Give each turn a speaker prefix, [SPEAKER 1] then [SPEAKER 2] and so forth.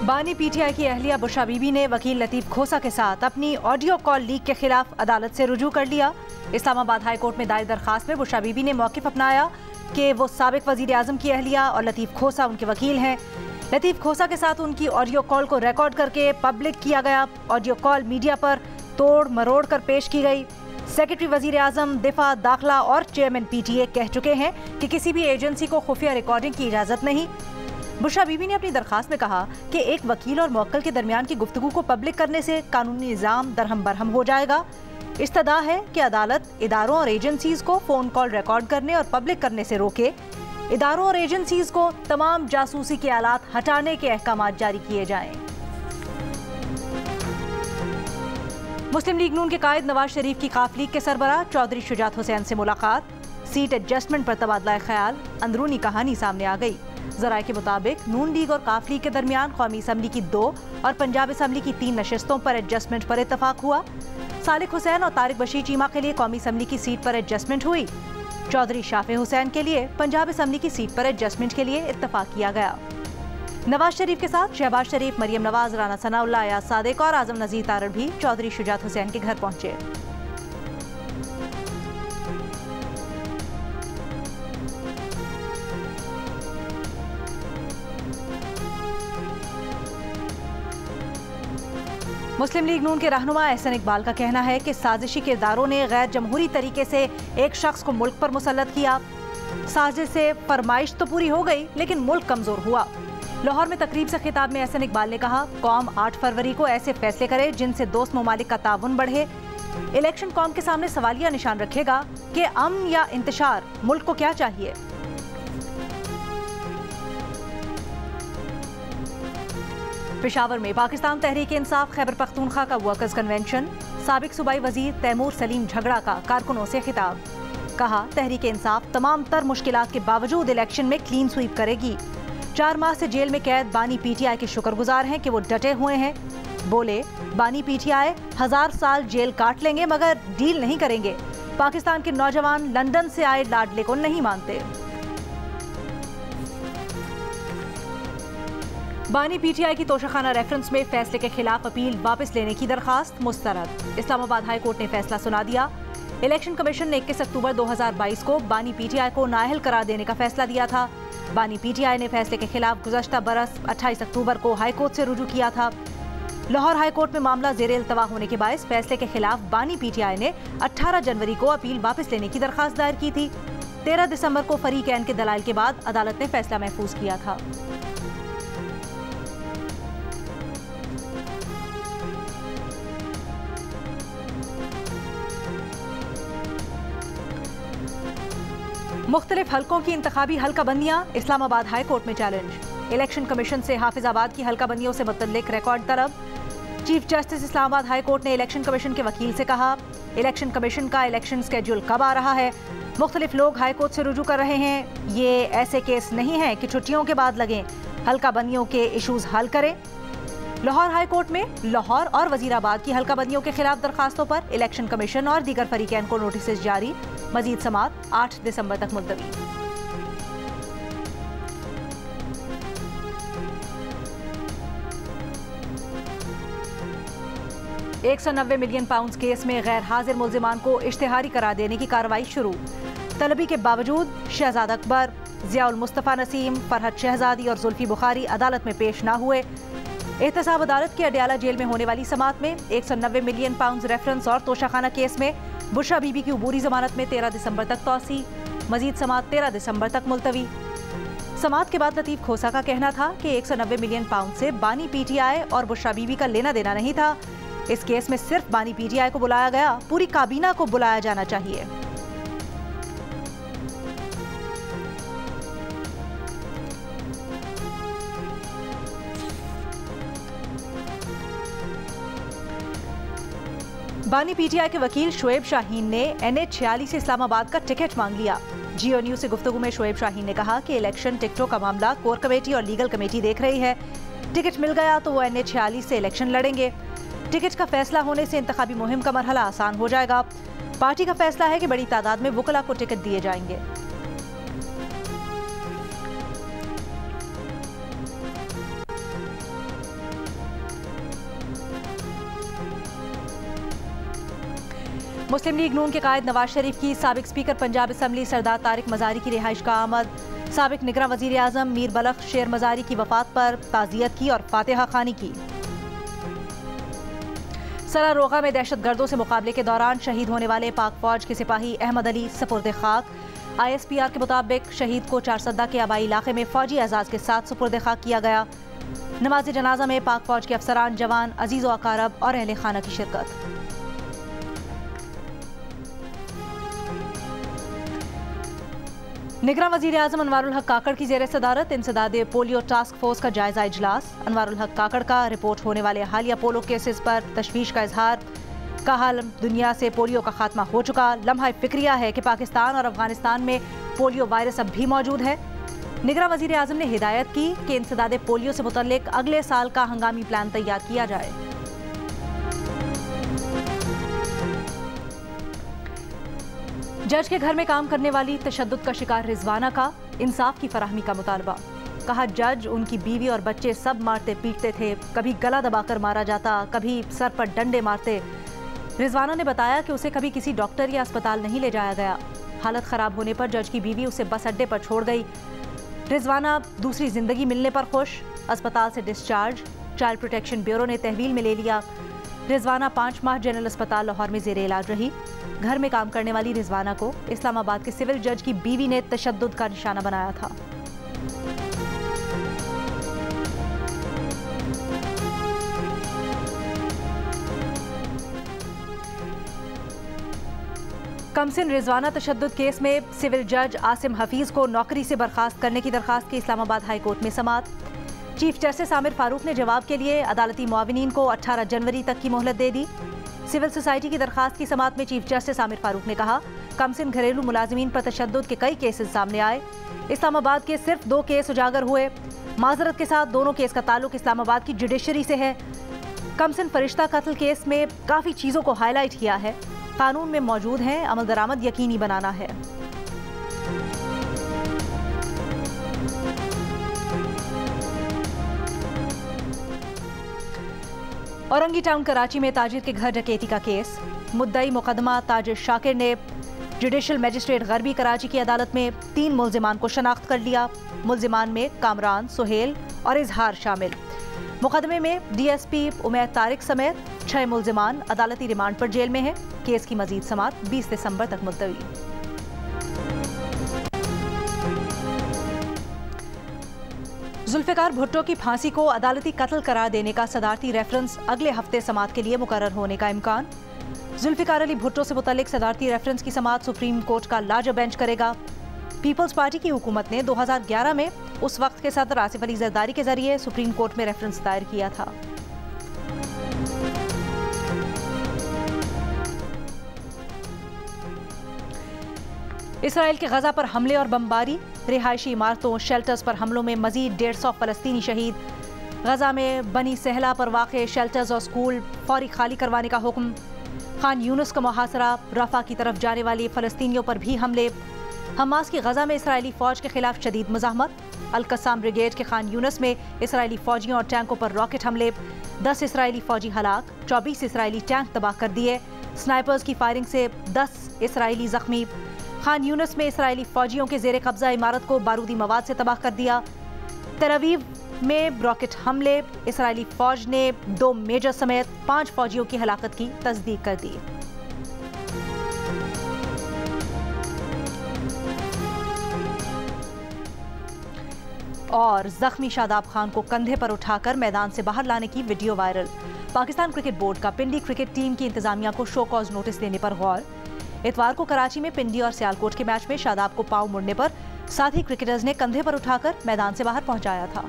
[SPEAKER 1] बानी पीटीआई की अहलिया बुशरा बीबी ने वकील लतीफ खोसा के साथ अपनी ऑडियो कॉल लीक के खिलाफ अदालत से रुजू कर लिया। इस्लामाबाद हाई कोर्ट में दायर दरखास्त में बुशरा बीबी ने मौक़िफ़ अपनाया कि वो साबिक वज़ीर आज़म की अहलिया और लतीफ खोसा उनके वकील हैं। लतीफ खोसा के साथ उनकी ऑडियो कॉल को रिकॉर्ड करके पब्लिक किया गया। ऑडियो कॉल मीडिया पर तोड़ मरोड़ कर पेश की गई। सेक्रेटरी वज़ीर आज़म, दिफा, दाखिला और चेयरमैन पीटीए कह चुके हैं कि किसी भी एजेंसी को खुफिया रिकॉर्डिंग की इजाज़त नहीं। बुशरा बीबी ने अपनी दरखास्त में कहा कि एक वकील और मुवक्किल के दरमियान की गुफ्तगू को पब्लिक करने से कानूनी निज़ाम दरहम बरहम हो जाएगा। इस्तदा है कि अदालत इदारों और एजेंसीज को फ़ोन कॉल रिकॉर्ड करने और पब्लिक करने से रोके। इदारों और एजेंसीज को तमाम जासूसी के आलात हटाने के अहकामात जारी किए जाएं। मुस्लिम लीग नून के कायद नवाज शरीफ की काफ लीग के सरबराह चौधरी शुजात हुसैन से मुलाकात। सीट एडजस्टमेंट पर तबादला ख्याल, अंदरूनी कहानी सामने आ गई। ज़राए के मुताबिक नून लीग और काफ लीग के दरमियान कौमी असम्बली की 2 और पंजाब असम्बली की 3 नशिस्तों पर एडजस्टमेंट पर इतफाक हुआ। सालिक हुसैन और तारिक बशीर चीमा के लिए कौमी असम्बली की सीट पर एडजस्टमेंट हुई। चौधरी शाफे हुसैन के लिए पंजाब असम्बली की सीट पर एडजस्टमेंट के लिए इतफाक किया गया। नवाज शरीफ के साथ शहबाज शरीफ, मरियम नवाज, राना सनाउल्लाह, अयाज सादिक और आजम नज़ीर तारड़ भी चौधरी शुजात हुसैन के घर पहुंचे। मुस्लिम लीग नून के रहनुमा एहसन इकबाल का कहना है कि साजिशी किरदारों ने गैर जमहूरी तरीके से एक शख्स को मुल्क पर मुसल्लत किया। साजिश से फरमाइश तो पूरी हो गई लेकिन मुल्क कमजोर हुआ। लाहौर में तकरीब से खिताब में एहसन इकबाल ने कहा, कौम 8 फरवरी को ऐसे फैसले करे जिनसे दोस्त ममालिक का ताउन बढ़े। इलेक्शन कौम के सामने सवालिया निशान रखेगा कि अमन या इंतशार, मुल्क को क्या चाहिए। पेशावर में पाकिस्तान तहरीक-ए-इंसाफ खैबर पख्तूनख्वा का वर्कर्स कन्वेंशन। साबिक सूबाई वजीर तैमूर सलीम झगड़ा का कारकुनों से खिताब। कहा, तहरीक-ए-इंसाफ तमाम तर मुश्किलात के बावजूद इलेक्शन में क्लीन स्वीप करेगी। 4 माह से जेल में कैद बानी पीटीआई के शुक्रगुजार हैं कि वो डटे हुए हैं। बोले, बानी पीटीआई 1000 साल जेल काट लेंगे मगर डील नहीं करेंगे। पाकिस्तान के नौजवान लंदन से आए लाडले को नहीं मानते। बानी पीटीआई की तोशाखाना रेफरेंस में फैसले के खिलाफ अपील वापस लेने की दरखास्त मुस्तरद। इस्लामाबाद हाई कोर्ट ने फैसला सुना दिया। इलेक्शन कमीशन ने 21 अक्टूबर 2022 को बानी पीटीआई को नाअहल करार देने का फैसला दिया था। बानी पीटीआई ने फैसले के खिलाफ गुज़श्ता बरस 28 अक्टूबर को हाई कोर्ट से रुजू किया था। लाहौर हाई कोर्ट में मामला ज़ेरे इल्तवा होने के बायस फैसले के खिलाफ बानी पीटीआई ने 18 जनवरी को अपील वापस लेने की दरखास्त दायर की थी। 13 दिसंबर को फरीकैन के दलाइल के बाद अदालत ने फैसला महफूज किया था। मुख्तलिफ हलकों की इंतखाबी हल्का बंदियां इस्लामाबाद हाई कोर्ट में चैलेंज। इलेक्शन कमीशन से हाफिजाबाद की हल्का बंदियों से मुतल्लिक रिकॉर्ड तलब। Chief justice Islamabad high court ने इलेक्शन कमीशन के वकील से कहा, इलेक्शन कमीशन का इलेक्शन स्केड्यूल कब आ रहा है। मुख्तलिफ लोग हाई कोर्ट से रुजू कर रहे हैं। ये ऐसे केस नहीं है कि छुट्टियों के बाद लगें। हल्का बंदियों के इशूज हल करें। लाहौर हाई कोर्ट में लाहौर और वजीराबाद की हल्का बंदियों के खिलाफ दरखास्तों पर इलेक्शन कमीशन और दीगर फरीकैन को नोटिस जारी। मजीद समात 8 दिसंबर तक मुलतवी। £190 मिलियन केस में गैर हाजिर मुल्जिमान को इश्तिहारी करार देने की कार्रवाई शुरू। तलबी के बावजूद शहजाद अकबर, ज़ियाउल मुस्तफ़ा नसीम, फरहत शहजादी और जुल्फी बुखारी अदालत में पेश न हुए। एहतसाब अदालत की अडयाला जेल में होने वाली समात में £190 मिलियन रेफरेंस और तोशाखाना केस में बुशरा बीबी की उबूरी जमानत में 13 दिसंबर तक तौसी। मजीद समात 13 दिसंबर तक मुलतवी। समात के बाद लतीफ खोसा का कहना था कि £190 मिलियन से बानी पीटीआई और बुशरा बीबी का लेना देना नहीं था। इस केस में सिर्फ बानी पीटीआई को बुलाया गया, पूरी काबीना को बुलाया जाना चाहिए। बानी पीटीआई के वकील शोएब शाहीन ने NH-46 से इस्लामाबाद का टिकट मांग लिया। जियो न्यूज से गुफ्तगू में शोएब शाहीन ने कहा कि इलेक्शन टिकटों का मामला कोर कमेटी और लीगल कमेटी देख रही है। टिकट मिल गया तो वो NH-46 से इलेक्शन लड़ेंगे। टिकट का फैसला होने से इंतखाबी मुहिम का मरहला आसान हो जाएगा। पार्टी का फैसला है कि बड़ी तादाद में वुकला को टिकट दिए जाएंगे। मुस्लिम लीग नून के कायद नवाज शरीफ की साबिक स्पीकर पंजाब असम्बली सरदार तारिक मजारी की रिहाइश का आमद। साबिक निगरान वजीर आजम मीर बलख शेर मजारी की वफात पर ताज़ियत की और फातिहा खानी की। सरारोगा में दहशतगर्दों से मुकाबले के दौरान शहीद होने वाले पाक फौज के सिपाही अहमद अली सपुर्द खाक। ISPR के मुताबिक शहीद को चारसद्दा के आबाई इलाके में फौजी एजाज के साथ सुपुर्द खाक किया गया। नमाज जनाजा में पाक फौज के अफसरान, जवान, अजीज़ व अकारब और अहले खाना की शिरकत। निगरान वजीर आजम अनवारुल हक काकड़ की जेर सदारत इंसदाद पोलियो टास्क फोर्स का जायजा इजलास। अनवारुल हक काकड़ का रिपोर्ट होने वाले हालिया पोलो केसेस पर तशवीश का इजहार। कहा दुनिया से पोलियो का खात्मा हो चुका, लम्हा फिक्रिया है कि पाकिस्तान और अफगानिस्तान में पोलियो वायरस अब भी मौजूद है। निगरान वजीर आजम ने हिदायत की कि इंसदाद पोलियो से मुतल्लिक अगले साल का हंगामी प्लान तैयार किया जाए। जज के घर में काम करने वाली तशद्दुद का शिकार रिजवाना का इंसाफ की फराहमी का मुतालबा। कहा जज, उनकी बीवी और बच्चे सब मारते पीटते थे, कभी गला दबाकर मारा जाता, कभी सर पर डंडे मारते। रिजवाना ने बताया कि उसे कभी किसी डॉक्टर या अस्पताल नहीं ले जाया गया। हालत खराब होने पर जज की बीवी उसे बस अड्डे पर छोड़ गई। रिजवाना दूसरी जिंदगी मिलने पर खुश, अस्पताल से डिस्चार्ज। चाइल्ड प्रोटेक्शन ब्यूरो ने तहवील में ले लिया। रिजवाना 5 माह जनरल अस्पताल लाहौर में जेर इलाज रही। घर में काम करने वाली रिजवाना को इस्लामाबाद के सिविल जज की बीवी ने तशद्दुद का निशाना बनाया था। कमसिन रिजवाना तशद्दुद केस में सिविल जज आसिम हफीज को नौकरी से बर्खास्त करने की दरखास्त की इस्लामाबाद हाई कोर्ट में समाअत। चीफ जस्टिस आमिर फारूक ने जवाब के लिए अदालती मुआविनीन को 18 जनवरी तक की मोहलत दे दी। सिविल सोसाइटी की दरखास्त की समाअत में चीफ जस्टिस आमिर फारूक ने कहा, कमसिन घरेलू मुलाजिमीन पर तशद्दुद के कई केसेस सामने आए। इस्लामाबाद के सिर्फ 2 केस उजागर हुए। माजरत के साथ दोनों केस का ताल्लुक इस्लामाबाद की जुडिशरी से है। कमसिन फरिश्ता कत्ल केस में काफ़ी चीज़ों को हाईलाइट किया है। कानून में मौजूद हैं, अमल दरामद यकीनी बनाना है। औरंगी टाउन कराची में ताजिर के घर डकैती का केस। मुद्दई मुकदमा ताजिर शाकिर ने जुडिशल मजिस्ट्रेट गरबी कराची की अदालत में 3 मुल्जिमान को शनाख्त कर लिया। मुल्जिमान में कामरान, सुहेल और इजहार शामिल। मुकदमे में DSP उमैद तारिक समेत 6 मुल्जिमान अदालती रिमांड पर जेल में हैं। केस की मजीद समाअत 20 दिसंबर तक मुलतवी। जुल्फिकार भुट्टो की फांसी को अदालती कत्ल करार देने का सदारती रेफरेंस अगले हफ्ते समाअत के लिए मुकर्रर होने का इम्कान। जुल्फिकार अली भुट्टो से मुतल्लिक सदारती रेफरेंस की समाअत सुप्रीम कोर्ट का लार्जर बेंच करेगा। पीपल्स पार्टी की हुकूमत ने 2011 में उस वक्त के सदर आसिफ अली जरदारी के जरिए सुप्रीम कोर्ट में रेफरेंस दायर किया था। इसराइल के गजा पर हमले और बमबारी। रिहायशी इमारतों, शेल्टर्स पर हमलों में मजीद 150 फलस्तीनी शहीद। गजा में बनी सहला पर वाक़े शेल्टर्स और स्कूल फौरी खाली करवाने का हुक्म। खान यूनुस का मुहासरा, रफा की तरफ जाने वाले फलस्तीनियों पर भी हमले। हमास की गजा में इसराइली फौज के खिलाफ शदीद मुज़ाहमत। अल-कस्साम ब्रिगेड के खान यूनुस में इसराइली फौजियों और टैंकों पर रॉकेट हमले। 10 इसराइली फौजी हलाक, 24 इसराइली टैंक तबाह कर दिए। स्नाइपर्स की फायरिंग से 10 इसराइली जख्मी। खान यूनुस में इसराइली फौजियों के जेर कब्जा इमारत को बारूदी मवाद से तबाह कर दिया। तेल अवीव में रॉकेट हमले। इसराइली फौज ने 2 मेजर समेत 5 फौजियों की हलाकत की तस्दीक कर दी। और जख्मी शादाब खान को कंधे पर उठाकर मैदान से बाहर लाने की video viral. Pakistan cricket board का पिंडी क्रिकेट टीम की इंतजामिया को शो कॉज नोटिस देने पर गौर। इतवार को कराची में पिंडी और सियालकोट के मैच में शादाब को पांव मुड़ने पर साथी क्रिकेटर्स ने कंधे पर उठाकर मैदान से बाहर पहुंचाया था।